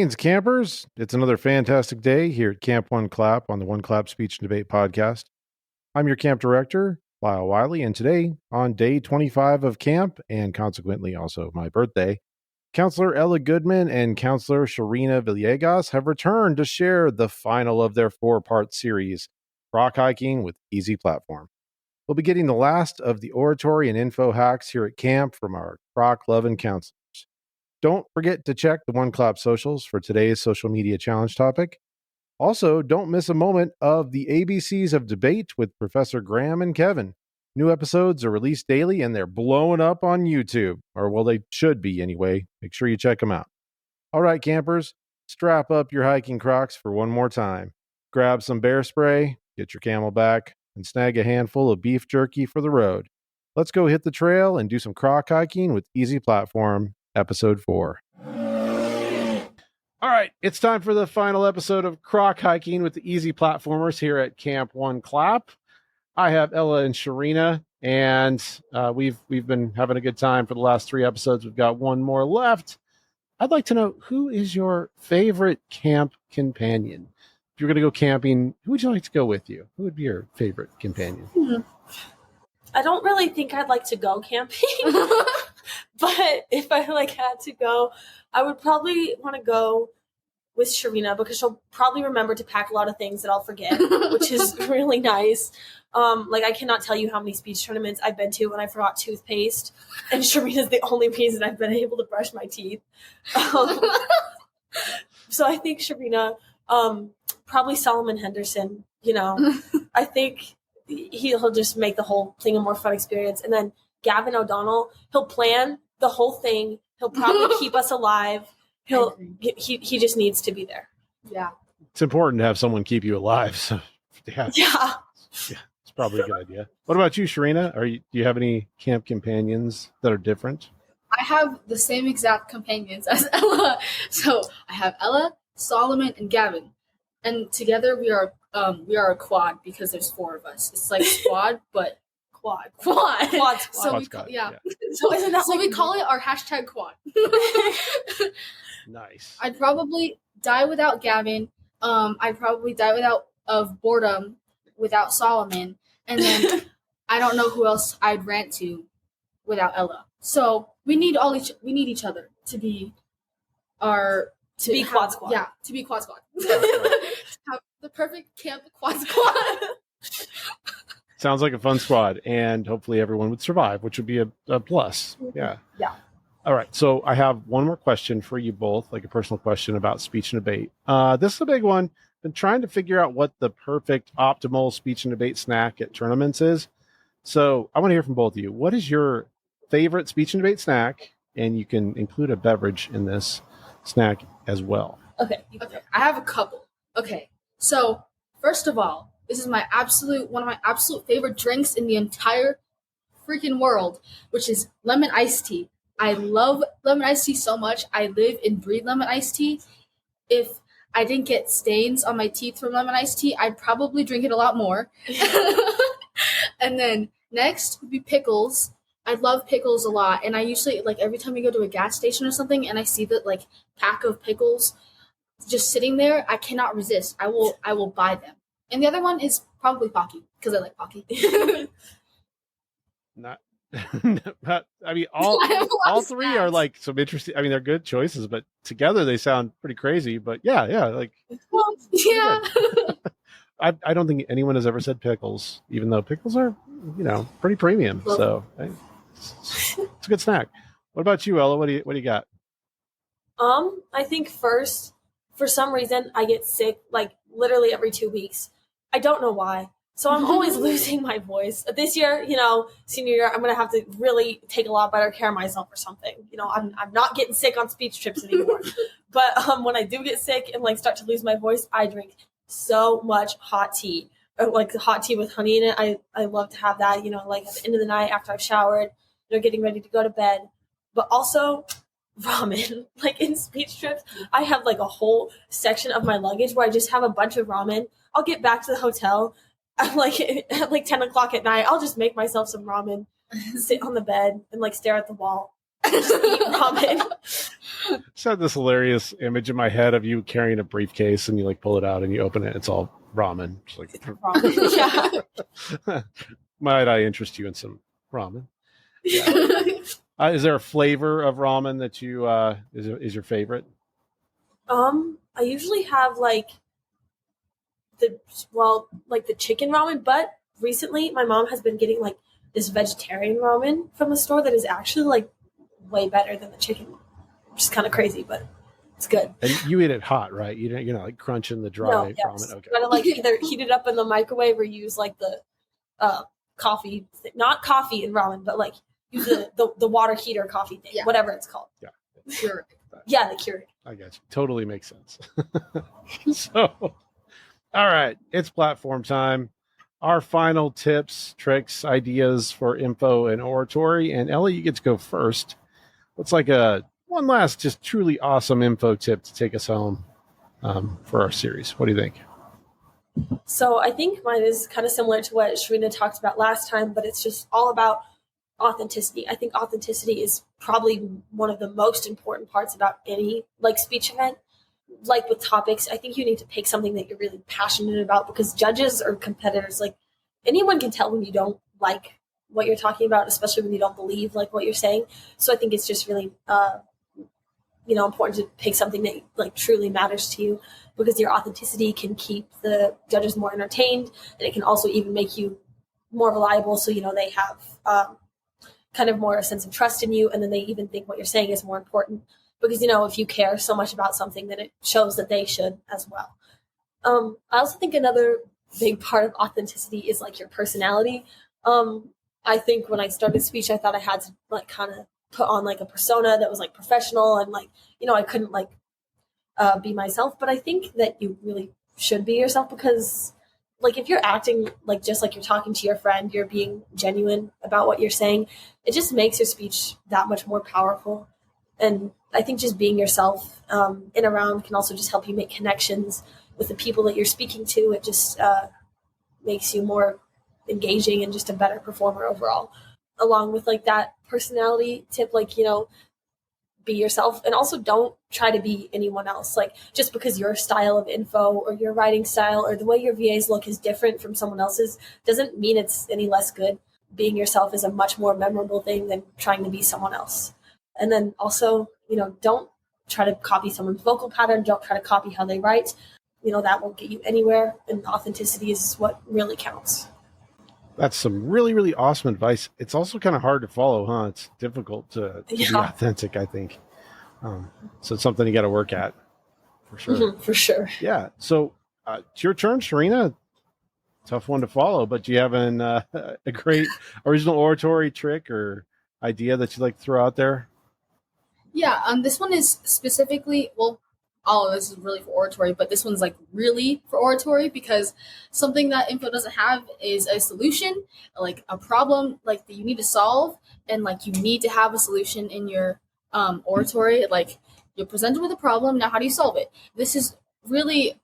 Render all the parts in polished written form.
Greetings, campers. It's another fantastic day here at Camp One Clap on the One Clap Speech and Debate podcast. I'm your camp director, Lyle Wiley, and today, on day 25 of camp, and consequently also my birthday, Counselor Ella Goodman and Counselor Zcherina Villegas have returned to share the final of their 4-part series, Croc Hiking with Easy Platform. We'll be getting the last of the oratory and info hacks here at camp from our Croc-loving counselors. Don't forget to check the One Clap socials for today's social media challenge topic. Also, don't miss a moment of the ABCs of debate with Professor Graham and Kevin. New episodes are released daily and they're blowing up on YouTube. Or, well, they should be anyway. Make sure you check them out. All right, campers, strap up your hiking Crocs for one more time. Grab some bear spray, get your Camelback, and snag a handful of beef jerky for the road. Let's go hit the trail and do some Croc hiking with Easy Platform. Episode 4. All right, it's time for the final episode of Croc Hiking with the Easy Platformers here at Camp One Clap. I have Ella and Zcherina, and we've been having a good time for the last 3 episodes. We've got one more left. I'd like to know, who is your favorite camp companion? If you're going to go camping, who would you like to go with you? Who would be your favorite companion? I don't really think I'd like to go camping, but if I had to go, I would probably want to go with Zcherina because she'll probably remember to pack a lot of things that I'll forget, which is really nice. I cannot tell you how many speech tournaments I've been to when I forgot toothpaste, and Zcherina's the only reason I've been able to brush my teeth. So I think Zcherina, probably Solomon Henderson, I think he'll just make the whole thing a more fun experience. And then Gavin O'Donnell, he'll plan the whole thing. He'll probably keep us alive. He just needs to be there. Yeah. It's important to have someone keep you alive. So yeah, it's probably a good idea. What about you, Zcherina? Do you have any camp companions that are different? I have the same exact companions as Ella. So I have Ella, Solomon, and Gavin. And together we are a quad because there's 4 of us. It's like squad, but quad. So we call it our hashtag quad. Nice. I'd probably die without Gavin. I'd probably die of boredom without Solomon. And then I don't know who else I'd rant to without Ella. So we need each other to be quad squad. Yeah, to be quad squad. Have the perfect camp quad squad. Sounds like a fun squad, and hopefully everyone would survive, which would be a plus. Yeah. Yeah. All right, so I have one more question for you both, like a personal question about speech and debate. This is a big one. Been trying to figure out what the perfect optimal speech and debate snack at tournaments is. So I want to hear from both of you. What is your favorite speech and debate snack? And you can include a beverage in this snack as well. Okay. I have a couple. Okay. So first of all, this is one of my absolute favorite drinks in the entire freaking world, which is lemon iced tea. I love lemon iced tea so much. I live and breathe lemon iced tea. If I didn't get stains on my teeth from lemon iced tea, I'd probably drink it a lot more. And then next would be pickles. I love pickles a lot, and I usually, every time I go to a gas station or something and I see that, pack of pickles just sitting there, I cannot resist. I will buy them. And the other one is probably Pocky, because I like Pocky. All 3 are, some interesting, they're good choices, but together they sound pretty crazy, but yeah. Yeah. I don't think anyone has ever said pickles, even though pickles are, pretty premium. So it's a good snack. What about you, Ella? What do you got? I think first, for some reason, I get sick literally every 2 weeks. I don't know why. So I'm always losing my voice. This year, senior year, I'm going to have to really take a lot better care of myself or something. I'm not getting sick on speech trips anymore. But when I do get sick and start to lose my voice, I drink so much hot tea. Or hot tea with honey in it. I love to have that, at the end of the night after I've showered, getting ready to go to bed. But also ramen. In speech trips, I have a whole section of my luggage where I just have a bunch of ramen. I'll get back to the hotel at 10 o'clock at night. I'll just make myself some ramen, sit on the bed and stare at the wall, just eat ramen. just had this hilarious image in my head of you carrying a briefcase and you like pull it out and you open it. It's all ramen. It's like, Yeah. might I interest you in some ramen? Yeah. Is there a flavor of ramen that you is your favorite? I usually have like the chicken ramen, but recently my mom has been getting like this vegetarian ramen from the store that is actually like way better than the chicken one, which is kind of crazy, but it's good. And you eat it hot, right? You're not like crunching the dry ramen. Okay. You gotta like either heat it up in the microwave or use like the coffee, not coffee in ramen, but like use the water heater coffee thing, whatever it's called. Yeah. Keurig. Yeah, the Keurig. I got you. Totally makes sense. So, all right, it's platform time. Our final tips, tricks, ideas for info and oratory. And Ellie, you get to go first. What's like one last just truly awesome info tip to take us home for our series? What do you think? So I think mine is kind of similar to what Zcherina talked about last time, but it's just all about authenticity. I think authenticity is probably one of the most important parts about any like speech event. Like with topics, I think you need to pick something that you're really passionate about, because judges or competitors, like anyone can tell when you don't like what you're talking about, especially when you don't believe like what you're saying. So I think it's just really important to pick something that like truly matters to you, because your authenticity can keep the judges more entertained, and it can also even make you more reliable. So they have kind of more a sense of trust in you, and then they even think what you're saying is more important, because if you care so much about something, then it shows that they should as well. I also think another big part of authenticity is like your personality. I think when I started speech, I thought I had to like kind of put on like a persona that was like professional, and like I couldn't like be myself. But I think that you really should be yourself, because like if you're acting like just like you're talking to your friend, you're being genuine about what you're saying, it just makes your speech that much more powerful. And I think just being yourself in a round can also just help you make connections with the people that you're speaking to. It just makes you more engaging and just a better performer overall. Along with like that personality tip, like be yourself, and also don't try to be anyone else. Like just because your style of info or your writing style or the way your VAs look is different from someone else's doesn't mean it's any less good. Being yourself is a much more memorable thing than trying to be someone else. And then also, don't try to copy someone's vocal pattern. Don't try to copy how they write. That won't get you anywhere. And authenticity is what really counts. That's some really, really awesome advice. It's also kind of hard to follow, huh? It's difficult to be authentic, I think. So it's something you got to work at, for sure. Mm-hmm, for sure. Yeah. So it's your turn, Zcherina. Tough one to follow, but do you have a great original oratory trick or idea that you'd like to throw out there? Yeah, this one is specifically, all of this is really for oratory, but this one's like really for oratory, because something that info doesn't have is a solution, like a problem like that you need to solve, and like you need to have a solution in your oratory. Like you're presented with a problem, now how do you solve it? This is really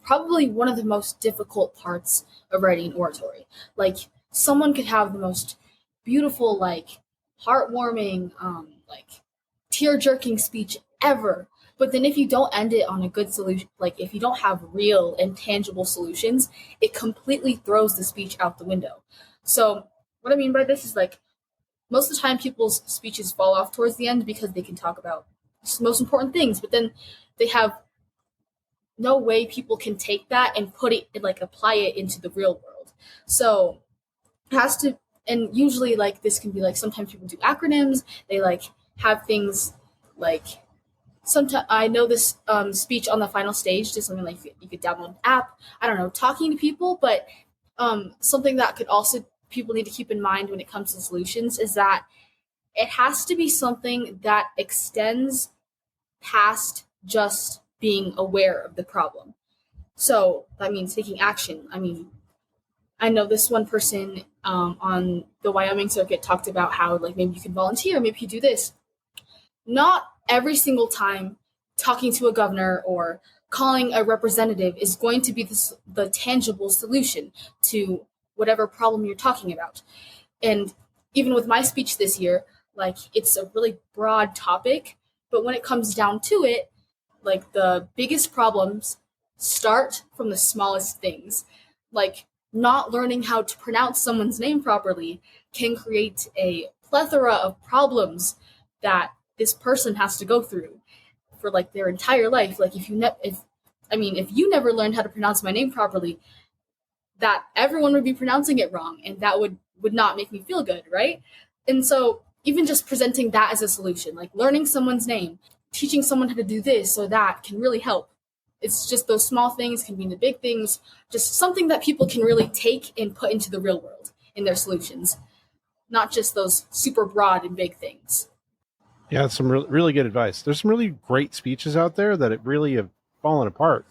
probably one of the most difficult parts of writing oratory. Like someone could have the most beautiful, like heartwarming, like tear-jerking speech ever, but then if you don't end it on a good solution, like if you don't have real and tangible solutions, it completely throws the speech out the window. So what I mean by this is like most of the time people's speeches fall off towards the end because they can talk about the most important things, but then they have no way people can take that and put it and like apply it into the real world. So it has to, and usually like this can be like sometimes people do acronyms, they like have things like sometimes I know this speech on the final stage, just something like you could download an app, I don't know, talking to people, but something that could also people need to keep in mind when it comes to solutions is that it has to be something that extends past just being aware of the problem. So that means taking action. I mean, I know this one person on the Wyoming circuit talked about how like maybe you can volunteer, maybe you do this. Not every single time talking to a governor or calling a representative is going to be the tangible solution to whatever problem you're talking about. And even with my speech this year, like it's a really broad topic, But when it comes down to it, like the biggest problems start from the smallest things. Like not learning how to pronounce someone's name properly can create a plethora of problems that this person has to go through for like their entire life. Like if you never learned how to pronounce my name properly, that everyone would be pronouncing it wrong, and that would not make me feel good, right? And so even just presenting that as a solution, like learning someone's name, teaching someone how to do this or that can really help. It's just those small things can mean the big things, just something that people can really take and put into the real world in their solutions, not just those super broad and big things. Yeah, that's some really good advice. There's some really great speeches out there that it really have fallen apart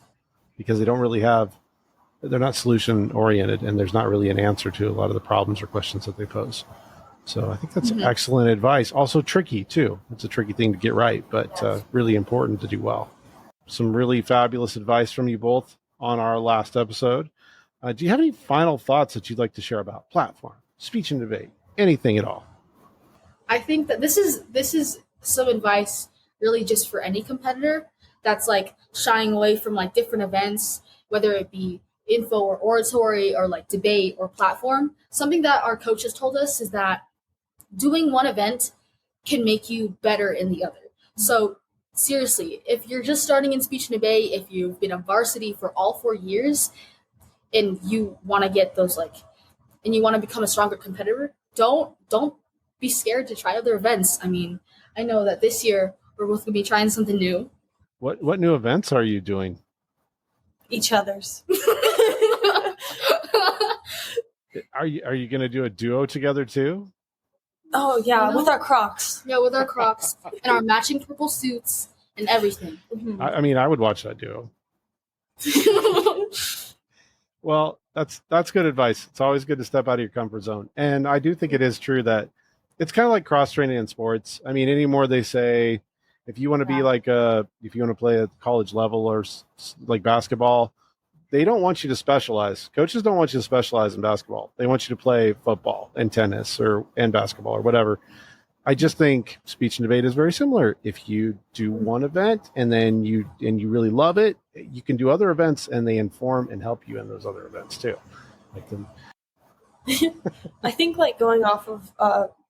because they're not solution oriented, and there's not really an answer to a lot of the problems or questions that they pose. So I think that's excellent advice. Also tricky too. It's a tricky thing to get right, but really important to do well. Some really fabulous advice from you both on our last episode. Do you have any final thoughts that you'd like to share about platform, speech and debate, anything at all? I think that this is some advice really just for any competitor that's like shying away from like different events, whether it be info or oratory or like debate or platform. Something that our coaches told us is that doing one event can make you better in the other. So seriously, if you're just starting in speech and debate, if you've been a varsity for all 4 years and you want to get those and you want to become a stronger competitor, don't be scared to try other events. I mean, I know that this year we're both going to be trying something new. What new events are you doing? Each other's. Are you going to do a duo together too? Oh yeah, with our Crocs. Yeah, with our Crocs and our matching purple suits and everything. Mm-hmm. I mean, I would watch that duo. Well, that's good advice. It's always good to step out of your comfort zone. And I do think it is true that it's kind of like cross training in sports. I mean, anymore they say if you want to be if you want to play at college level or like basketball, they don't want you to specialize. Coaches don't want you to specialize in basketball. They want you to play football and tennis and basketball or whatever. I just think speech and debate is very similar. If you do one event and then you really love it, you can do other events and they inform and help you in those other events too. I think going off of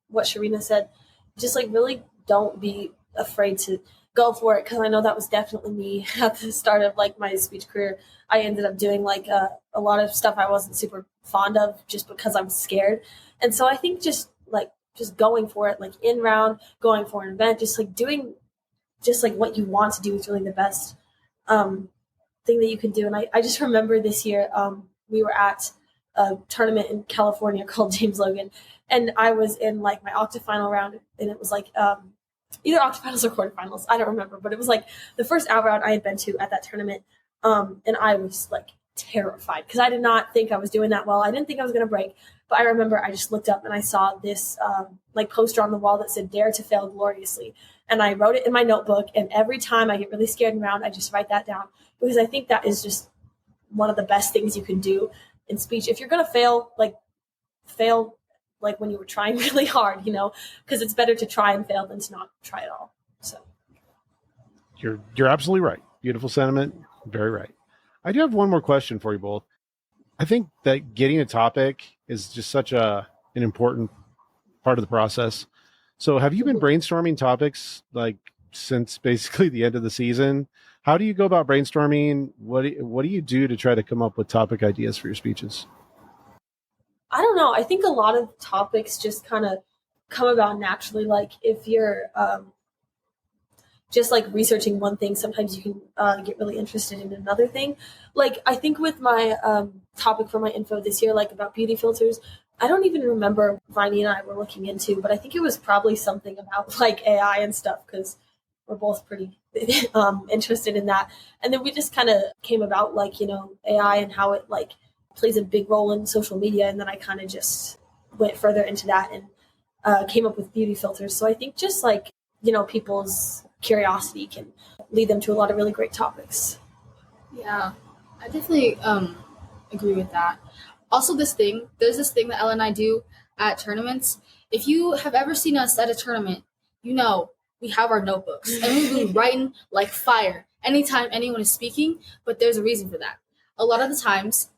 what Zcherina said, just really don't be afraid to go for it, because I know that was definitely me at the start of my speech career. I ended up doing a lot of stuff I wasn't super fond of just because I was scared. And so I think just going for it, in round, going for an event, doing what you want to do is really the best thing that you can do. And I just remember this year we were at a tournament in California called James Logan, and I was in my octafinal round, and it was either octafinals or quarterfinals, I don't remember, but it was the first out round I had been to at that tournament, and I was terrified because I did not think I was doing that well. I didn't think I was going to break, but I remember I just looked up and I saw this poster on the wall that said "Dare to Fail Gloriously," and I wrote it in my notebook. And every time I get really scared in round, I just write that down, because I think that is just one of the best things you can do in speech. If you're going to fail, fail when you were trying really hard, because it's better to try and fail than to not try at all. So you're absolutely right. Beautiful sentiment. Very right. I do have one more question for you both. I think that getting a topic is just such an important part of the process. So have you been brainstorming topics since basically the end of the season? How do you go about brainstorming? What do you do to try to come up with topic ideas for your speeches? I don't know. I think a lot of topics just kind of come about naturally. If you're just researching one thing, sometimes you can get really interested in another thing. I think with my topic for my info this year, about beauty filters, I don't even remember Viney and I were looking into, but I think it was probably something about AI and stuff, because we're both pretty interested in that. And then we just kind of came about AI and how it plays a big role in social media, and then I kind of just went further into that and came up with beauty filters. So I think just people's curiosity can lead them to a lot of really great topics. Yeah, I definitely agree with that. Also, there's this thing that Ella and I do at tournaments. If you have ever seen us at a tournament, we have our notebooks and we've been writing like fire anytime anyone is speaking, but there's a reason for that. A lot of the times,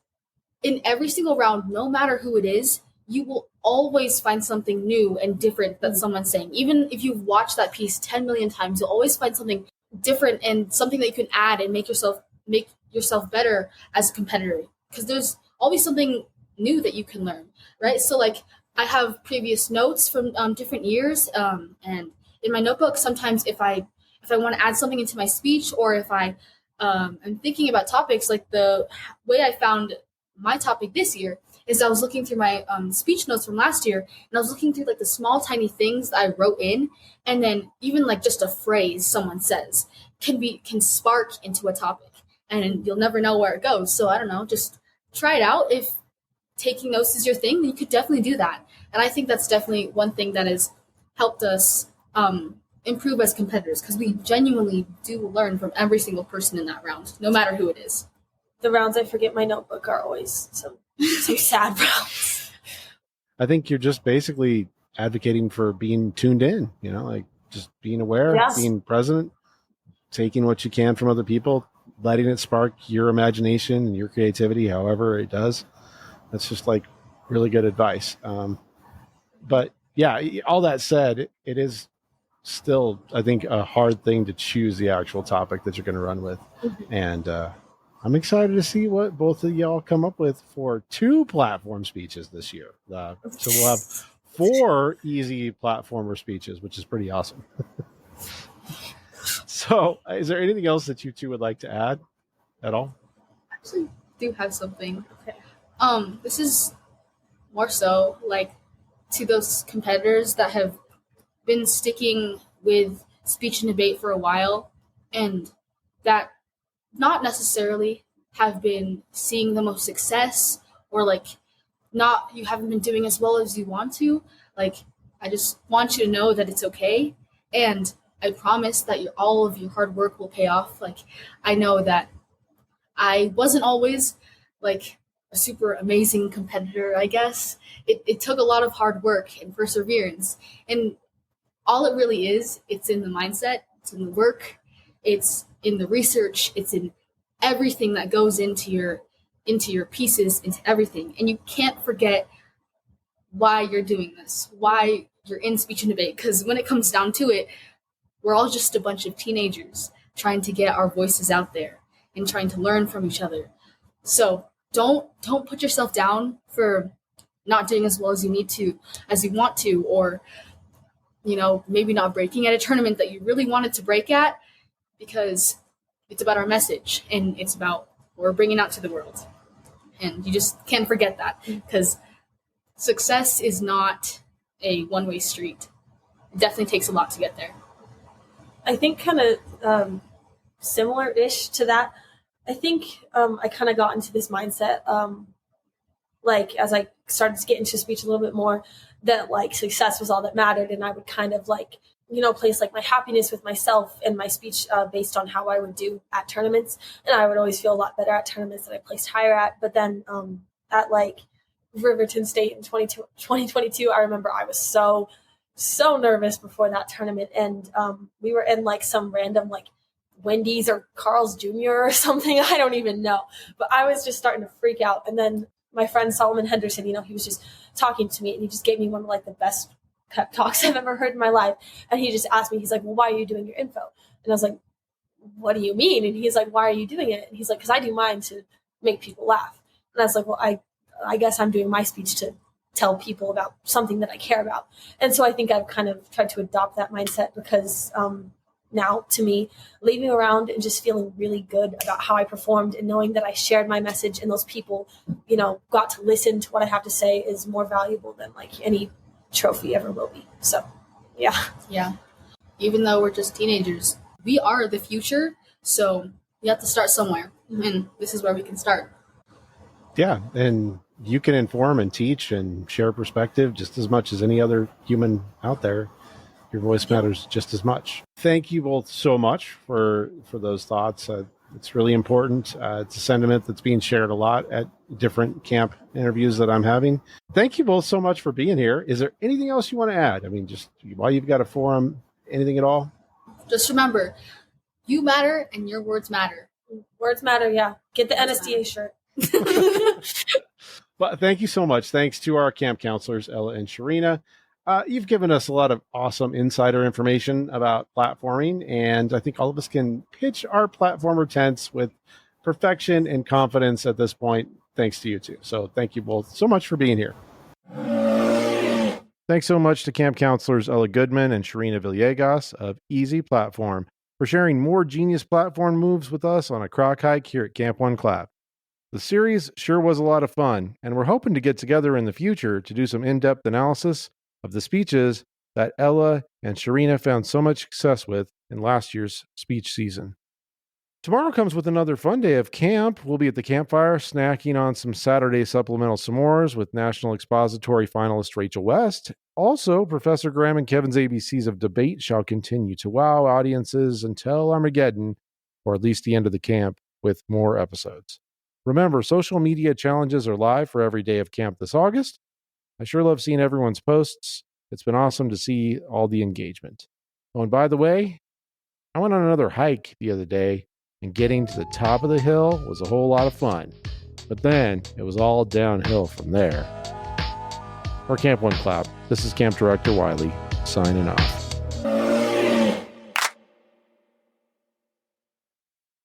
in every single round, no matter who it is, you will always find something new and different that someone's saying. Even if you've watched that piece 10 million times, you'll always find something different and something that you can add and make yourself better as a competitor. Because there's always something new that you can learn, right? So like I have previous notes from different years, and in my notebook, sometimes if I want to add something into my speech, or if I am thinking about topics, like the way I found my topic this year is I was looking through my speech notes from last year, and I was looking through like the small tiny things that I wrote in, and then even like just a phrase someone says can spark into a topic, and you'll never know where it goes. So I don't know, just try it out. If taking notes is your thing, then you could definitely do that. And I think that's definitely one thing that has helped us improve as competitors, because we genuinely do learn from every single person in that round, no matter who it is. The rounds I forget my notebook are always some sad rounds. I think you're just basically advocating for being tuned in, like just being aware, being present, taking what you can from other people, letting it spark your imagination and your creativity, however it does. That's just like really good advice. But yeah, all that said, it is still, I think, a hard thing to choose the actual topic that you're going to run with. Mm-hmm. And I'm excited to see what both of y'all come up with for 2 platform speeches this year. So we'll have 4 easy platformer speeches, which is pretty awesome. So is there anything else that you two would like to add at all? I actually do have something. Okay. This is more so like to those competitors that have been sticking with speech and debate for a while, and that not necessarily have been seeing the most success, or like you haven't been doing as well as you want to. Like, I just want you to know that it's okay, and I promise that all of your hard work will pay off. Like, I know that I wasn't always like a super amazing competitor, I guess. It took a lot of hard work and perseverance, and all it really is, it's in the mindset, it's in the work, it's in the research, it's in everything that goes into your pieces, into everything. And you can't forget why you're doing this, why you're in speech and debate, because when it comes down to it, we're all just a bunch of teenagers trying to get our voices out there and trying to learn from each other. So don't put yourself down for not doing as well as you need to, as you want to, or maybe not breaking at a tournament that you really wanted to break at, because it's about our message and it's about what we're bringing out to the world. And you just can't forget that, because success is not a one-way street. It definitely takes a lot to get there. I think kind of similar-ish to that. I think I kind of got into this mindset, like as I started to get into speech a little bit more, that like success was all that mattered, and I would kind of like place like my happiness with myself and my speech based on how I would do at tournaments, and I would always feel a lot better at tournaments that I placed higher at. But then at like Riverton State in 2022, I remember I was so nervous before that tournament, and we were in like some random like Wendy's or Carl's Jr. or something, I don't even know, but I was just starting to freak out. And then my friend Solomon Henderson, he was just talking to me, and he just gave me one of like the best pep talks I've ever heard in my life. And he just asked me, he's like, well, why are you doing your info? And I was like, what do you mean? And he's like, why are you doing it? And he's like, because I do mine to make people laugh. And I was like, well, I guess I'm doing my speech to tell people about something that I care about. And so I think I've kind of tried to adopt that mindset, because now, to me, leaving around and just feeling really good about how I performed, and knowing that I shared my message and those people, got to listen to what I have to say, is more valuable than like any trophy ever will be. So, yeah. Yeah. Even though we're just teenagers, we are the future. So we have to start somewhere. Mm-hmm. And this is where we can start. Yeah. And you can inform and teach and share perspective just as much as any other human out there. Your voice matters just as much. Thank you both so much for those thoughts. It's really important. It's a sentiment that's being shared a lot at different camp interviews that I'm having. Thank you both so much for being here. Is there anything else you want to add? I mean, just while you've got a forum, anything at all? Just remember, you matter and your words matter. Words matter, yeah. Get the Words NSDA shirt. But thank you so much. Thanks to our camp counselors, Ella and Zcherina. You've given us a lot of awesome insider information about platforming, and I think all of us can pitch our platformer tents with perfection and confidence at this point, thanks to you two. So thank you both so much for being here. Thanks so much to camp counselors Ella Goodman and Zcherina Villegas of Easy Platform for sharing more genius platform moves with us on a Croc hike here at Camp One Clap. The series sure was a lot of fun, and we're hoping to get together in the future to do some in-depth analysis of the speeches that Ella and Zcherina found so much success with in last year's speech season. Tomorrow comes with another fun day of camp. We'll be at the campfire snacking on some Saturday supplemental s'mores with National Expository finalist Rachel West. Also, Professor Graham and Kevin's ABCs of debate shall continue to wow audiences until Armageddon, or at least the end of the camp, with more episodes. Remember, social media challenges are live for every day of camp this August. I sure love seeing everyone's posts. It's been awesome to see all the engagement. Oh, and by the way, I went on another hike the other day, and getting to the top of the hill was a whole lot of fun. But then it was all downhill from there. For Camp One Clap, this is Camp Director Wiley, signing off.